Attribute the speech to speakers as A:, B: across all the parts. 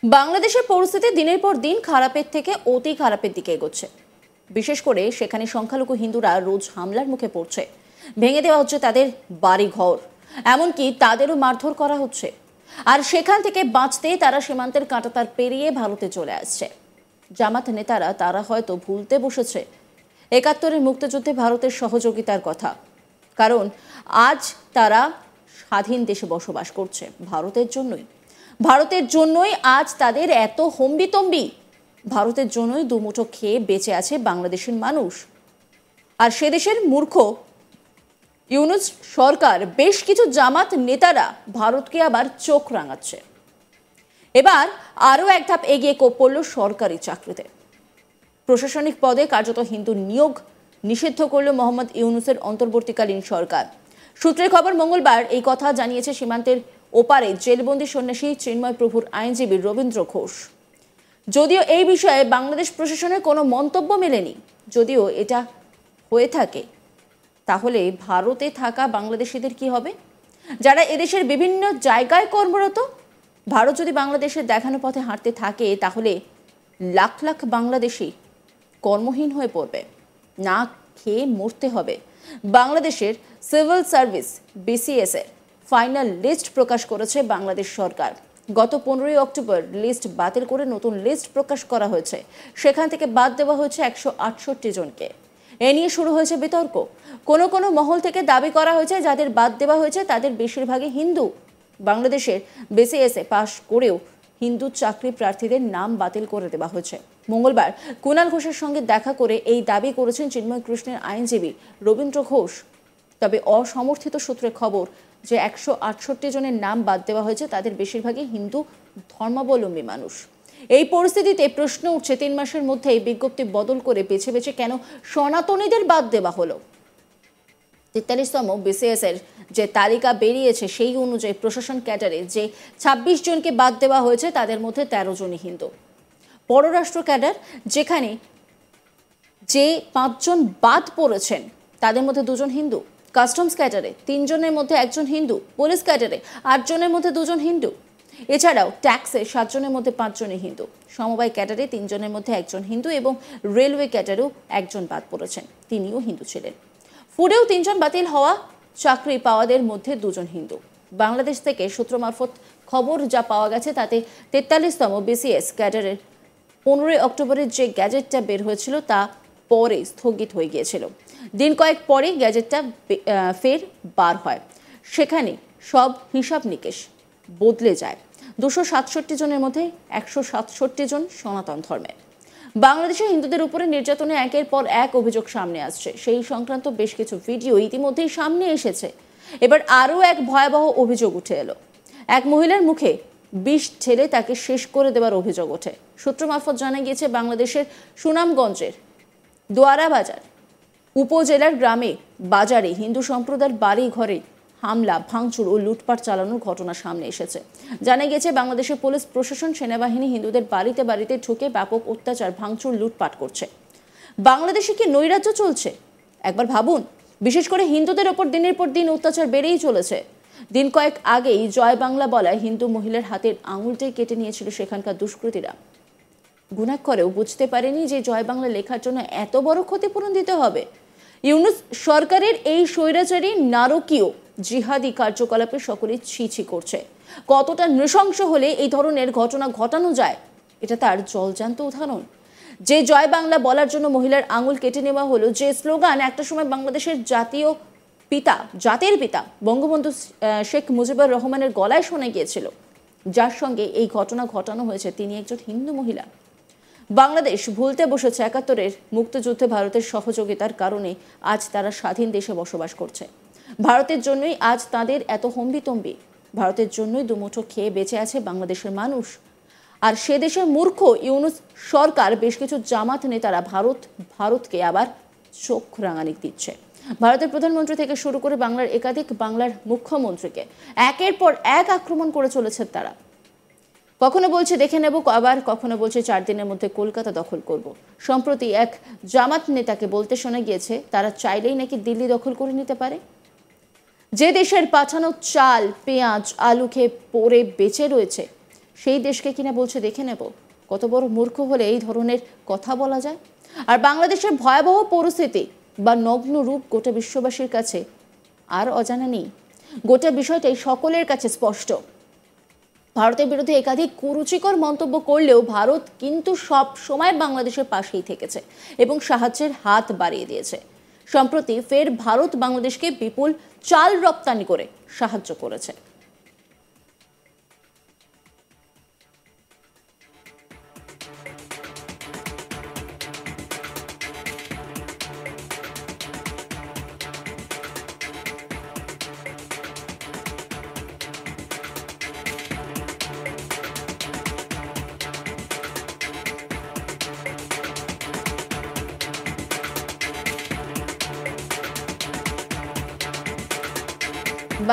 A: বাংলাদেশের পরিস্থিতি দিনের পর দিন খারাপের থেকে অতি খারাপের দিকে এগোচ্ছে। বিশেষ করে সেখানে সংখ্যালঘু হিন্দুরা রোজ হামলার মুখে পড়ছে, ভেঙে দেওয়া হচ্ছে তাদের বাড়িঘর, এমনকি তাদেরও মারধর করা হচ্ছে। আর সেখান থেকে বাঁচতে তারা সীমান্তের কাঁটাতার পেরিয়ে ভারতে চলে আসছে। জামাত নেতারা তারা হয়তো ভুলতে বসেছে ৭১-এর মুক্তিযুদ্ধে ভারতের সহযোগিতার কথা, কারণ আজ তারা স্বাধীন দেশে বসবাস করছে ভারতের জন্যই আজ তাদের এত হম্বিতম্বি। ভারতের জন্যই দুমুঠো খেয়ে বেঁচে আছে বাংলাদেশের মানুষ। আর সে দেশের মূর্খ ইউনূস সরকার, বেশ কিছু জামাত নেতারা ভারতকে আবার চোখ রাঙাচ্ছে। এবার আরও এক ধাপ এগিয়ে কোপ পড়ল সরকারি চাকরিতে। প্রশাসনিক পদে কার্যত হিন্দু নিয়োগ নিষিদ্ধ করল মোহাম্মদ ইউনূসের অন্তর্বর্তীকালীন সরকার। সূত্রের খবর, মঙ্গলবার এই কথা জানিয়েছে সীমান্তের ওপারে জেলবন্দি সন্ন্যাসী চিন্ময় প্রভুর আইনজীবী রবীন্দ্র ঘোষ। যদিও এই বিষয়ে বাংলাদেশ প্রশাসনের কোনো মন্তব্য মেলেনি। যদিও এটা হয়ে থাকে, তাহলে ভারতে থাকা বাংলাদেশিদের কি হবে, যারা এদেশের বিভিন্ন জায়গায় কর্মরত? ভারত যদি বাংলাদেশের দেখানো পথে হাঁটতে থাকে, তাহলে লাখ লাখ বাংলাদেশি কর্মহীন হয়ে পড়বে, না খেয়ে মরতে হবে। বাংলাদেশের সিভিল সার্ভিস বিসিএস এর ফাইনাল লিস্ট প্রকাশ করেছে বাংলাদেশ সরকার। গত 15ই অক্টোবর লিস্ট বাতিল করে নতুন লিস্ট প্রকাশ করা হয়েছে। সেখান থেকে বাদ দেওয়া হয়েছে 168 জনকে। এ নিয়ে শুরু হয়েছে বিতর্ক। কোনো কোনো মহল থেকে দাবি করা হয়েছে যাদের বাদ দেওয়া হয়েছে তাদের বেশিরভাগই হিন্দু। বাংলাদেশের বিসিএসে পাশ করেও হিন্দু চাকরি প্রার্থীদের নাম বাতিল করে দেওয়া হয়েছে। মঙ্গলবার কুণাল ঘোষের সঙ্গে দেখা করে এই দাবি করেছেন চিন্ময় কৃষ্ণের আইনজীবী রবীন্দ্র ঘোষ। তবে অসমর্থিত সূত্রে খবর যে 168 জনের নাম বাদ দেওয়া হয়েছে তাদের বেশিরভাগই হিন্দু ধর্মাবলম্বী মানুষ। এই পরিস্থিতিতে প্রশ্ন উঠছে, 3 মাসের মধ্যে এই বিজ্ঞপ্তি বদল করে বেছে বেছে কেন সনাতনীদের বাদ দেওয়া হলো? 43তম বিসিএস এর যে তালিকা বেরিয়েছে সেই অনুযায়ী প্রশাসন ক্যাডারে যে 26 জনকে বাদ দেওয়া হয়েছে তাদের মধ্যে 13 জনই হিন্দু। পররাষ্ট্র ক্যাডার যেখানে যে 5 জন বাদ পড়েছেন তাদের মধ্যে 2 জন হিন্দু। কাস্টমস ক্যাডারে 3 জনের মধ্যে 1 জন হিন্দু। পুলিশ ক্যাডারে 8 জনের মধ্যে 2 জন হিন্দু। এছাড়াও ট্যাক্সে 7 জনের মধ্যে 5 জনই হিন্দু। সমবায় ক্যাডারে 3 জনের মধ্যে 1 জন হিন্দু এবং রেলওয়ে ক্যাডারেও 1 জন বাদ পড়েছেন, তিনিও হিন্দু ছিলেন। ফুডেও 3 জন বাতিল হওয়া চাকরি পাওয়াদের মধ্যে 2 জন হিন্দু। বাংলাদেশ থেকে সূত্র মারফত খবর যা পাওয়া গেছে তাতে 43তম বিসিএস ক্যাডারের 15ই অক্টোবরের যে গ্যাজেটটা বের হয়েছিল তা পরে স্থগিত হয়ে গিয়েছিল। দিন কয়েক পরে গ্যাজেটটা ফের বার হয়। সেখানে সব হিসাব নিকেশ বদলে যায়। 267 জনের মধ্যে 167 জন সনাতন ধর্মের। বাংলাদেশে হিন্দুদের উপরে নির্যাতনে একের পর এক অভিযোগ সামনে আসছে। সেই সংক্রান্ত বেশ কিছু ভিডিও ইতিমধ্যেই সামনে এসেছে। এবার আরও এক ভয়াবহ অভিযোগ উঠে এলো। এক মহিলার মুখে বিষ ঢেলে তাকে শেষ করে দেওয়ার অভিযোগ ওঠে। সূত্র মারফত জানা গিয়েছে, বাংলাদেশের সুনামগঞ্জের দোয়ারা বাজার উপজেলার গ্রামে বাজারে হিন্দু সম্প্রদায়ের বাড়ি ঘরে হামলা, ভাঙচুর ও লুটপাট চালানোর ঘটনা সামনে এসেছে। জানা গেছে, বাংলাদেশের পুলিশ প্রশাসন, সেনাবাহিনী হিন্দুদের বাড়িতে বাড়িতে ঢুকে ব্যাপক অত্যাচার, ভাঙচুর, লুটপাট করছে। বাংলাদেশে কি নৈরাজ্য চলছে? একবার ভাবুন। বিশেষ করে হিন্দুদের ওপর দিনের পর দিন অত্যাচার বেড়েই চলেছে। দিন কয়েক আগেই জয় বাংলা বলায় হিন্দু মহিলার হাতের আঙুলটাই কেটে নিয়েছিল সেখানকার দুষ্কৃতীরা। গুনাহ করেও বুঝতে পারেনি যে জয় বাংলা লেখার জন্য এত বড় ক্ষতিপূরণ দিতে হবে। ইউনূস সরকারের এই স্বৈরাচারী নারকীয় জিহাদি কার্যকলাপে সকলে ছি করছে। কতটা নৃশংস হলে এই ধরনের ঘটনা ঘটানো যায়, এটা তার জলজান্ত উদাহরণ। যে জয় বাংলা বলার জন্য মহিলার আঙুল কেটে নেওয়া হলো, যে স্লোগান একটা সময় বাংলাদেশের জাতির পিতা বঙ্গবন্ধু শেখ মুজিবুর রহমানের গলায় শোনা গিয়েছিল, যার সঙ্গে এই ঘটনা ঘটানো হয়েছে, তিনি একজন হিন্দু মহিলা। বাংলাদেশ ভুলতে বসেছে ৭১-এর মুক্তিযুদ্ধে ভারতের সহযোগিতার কারণে আজ তারা স্বাধীন দেশে বসবাস করছে। ভারতের জন্যই আজ তাদের এত হম্বিতম্বি। ভারতের জন্যই দুমুঠো খেয়ে বেঁচে আছে বাংলাদেশের মানুষ। আর সে দেশের মূর্খ ইউনূস সরকার, বেশ কিছু জামাত নেতারা ভারতকে আবার চোখ রাঙানি দিচ্ছে। ভারতের প্রধানমন্ত্রী থেকে শুরু করে বাংলার মুখ্যমন্ত্রীকে একের পর এক আক্রমণ করে চলেছে তারা। কখনো বলছে দেখে নেব, আবার কখনো বলছে 4 দিনের মধ্যে কলকাতা দখল করব। সম্প্রতি এক জামাত নেতাকে বলতে শোনা গিয়েছে তারা চাইলেই নাকি দিল্লি দখল করে নিতে পারে। যে দেশের পাঠানো চাল, পেঁয়াজ, আলু খেয়ে পড়ে বেঁচে রয়েছে সেই দেশকে কিনা বলছে দেখে নেব। কত বড় মূর্খ হলে এই ধরনের কথা বলা যায়? আর বাংলাদেশের ভয়াবহ পরিস্থিতি বা নগ্ন রূপ গোটা বিশ্ববাসীর কাছে আর অজানা নেই। গোটা বিষয়টাই সকলের কাছে স্পষ্ট। ভারতের বিরুদ্ধে একাধিক কুরুচিকর মন্তব্য করলেও ভারত কিন্তু সব সময় বাংলাদেশের পাশেই থেকেছে এবং সাহায্যের হাত বাড়িয়ে দিয়েছে। সম্প্রতি ফের ভারত বাংলাদেশকে বিপুল চাল রপ্তানি করে সাহায্য করেছে।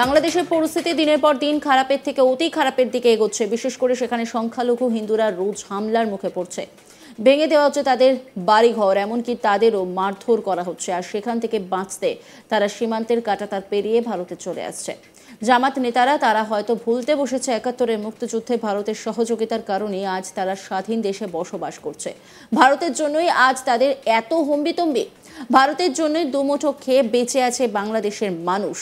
A: বাংলাদেশের পরিস্থিতি দিনের পর দিন খারাপের থেকে অতি খারাপের দিকে এগোচ্ছে। বিশেষ করে সেখানে সংখ্যালঘু হিন্দুরা রোজ হামলার মুখে পড়ছে। ভেঙে দেওয়া হচ্ছে তাদের বাড়িঘর, এমনকি তাদেরও মারধর করা হচ্ছে। আর সেখান থেকে বাঁচতে তারা সীমান্তের কাঁটাতার পেরিয়ে ভারতে চলে আসছে। জামাত নেতারা তারা হয়তো ভুলতে বসেছে ৭১-এর মুক্তিযুদ্ধে ভারতের সহযোগিতার কারণে আজ তারা স্বাধীন দেশে বসবাস করছে। ভারতের জন্যই আজ তাদের এত হম্বিতম্বি। ভারতের জন্যই দুমুঠো খেয়ে বেঁচে আছে বাংলাদেশের মানুষ।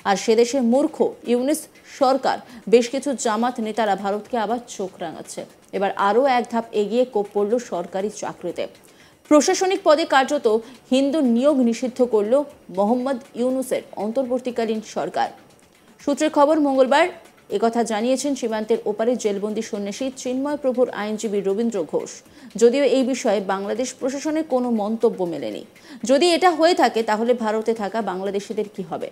A: আর সে দেশের মূর্খ ইউনিস সরকার, বেশ কিছু জামাত নেতারা ভারতকে আবার চোখ রাঙাচ্ছে। এবার আরও এক ধাপ এগিয়ে কোপ পড়ল সরকারি চাকরিতে। প্রশাসনিক পদে কার্যত হিন্দু নিয়োগ নিষিদ্ধ করল মোহাম্মদ ইউনুসের অন্তর্বর্তীকালীন সরকার। সূত্রের খবর, মঙ্গলবার একথা জানিয়েছেন সীমান্তের ওপারে জেলবন্দি সন্ন্যাসী চিন্ময় প্রভুর আইনজীবী রবীন্দ্র ঘোষ। যদিও এই বিষয়ে বাংলাদেশ প্রশাসনের কোনো মন্তব্য মেলেনি। যদি এটা হয়ে থাকে তাহলে ভারতে থাকা বাংলাদেশিদের কি হবে,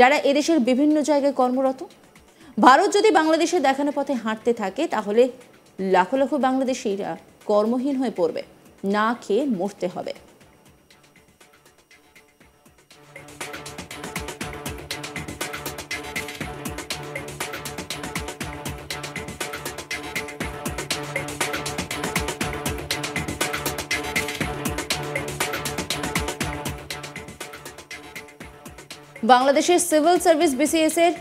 A: যারা এদেশের বিভিন্ন জায়গায় কর্মরত? ভারত যদি বাংলাদেশের দেখানো পথে হাঁটতে থাকে তাহলে লাখো লাখো বাংলাদেশিরা কর্মহীন হয়ে পড়বে, না খেয়ে মরতে হবে। বাংলাদেশের সিভিল সার্ভিস বিসিএস এর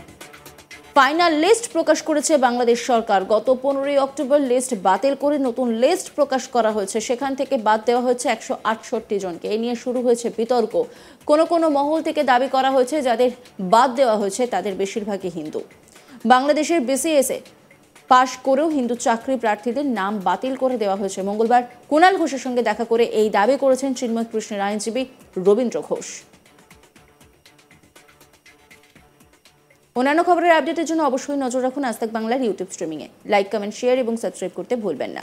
A: ফাইনাল লিস্ট প্রকাশ করেছে বাংলাদেশ সরকার। গত 15ই অক্টোবর লিস্ট বাতিল করে নতুন লিস্ট প্রকাশ করা হয়েছে। সেখান থেকে বাদ দেওয়া হয়েছে 168 জনকে। এ নিয়ে শুরু হয়েছে বিতর্ক। কোনো মহল থেকে দাবি করা হয়েছে যাদের বাদ দেওয়া হয়েছে তাদের বেশিরভাগই হিন্দু। বাংলাদেশের বিসিএস এ পাশ করেও হিন্দু চাকরি প্রার্থীদের নাম বাতিল করে দেওয়া হয়েছে। মঙ্গলবার কুণাল ঘোষের সঙ্গে দেখা করে এই দাবি করেছেন চিন্ময় কৃষ্ণের আইনজীবী রবীন্দ্র ঘোষ। অন্যান্য খবরের আপডেটের জন্য অবশ্যই নজর রাখুন আজ তাক বাংলার ইউটিউব স্ট্রিমিংয়ে। লাইক, কমেন্ট, শেয়ার এবং সাবস্ক্রাইব করতে ভুলবেন না।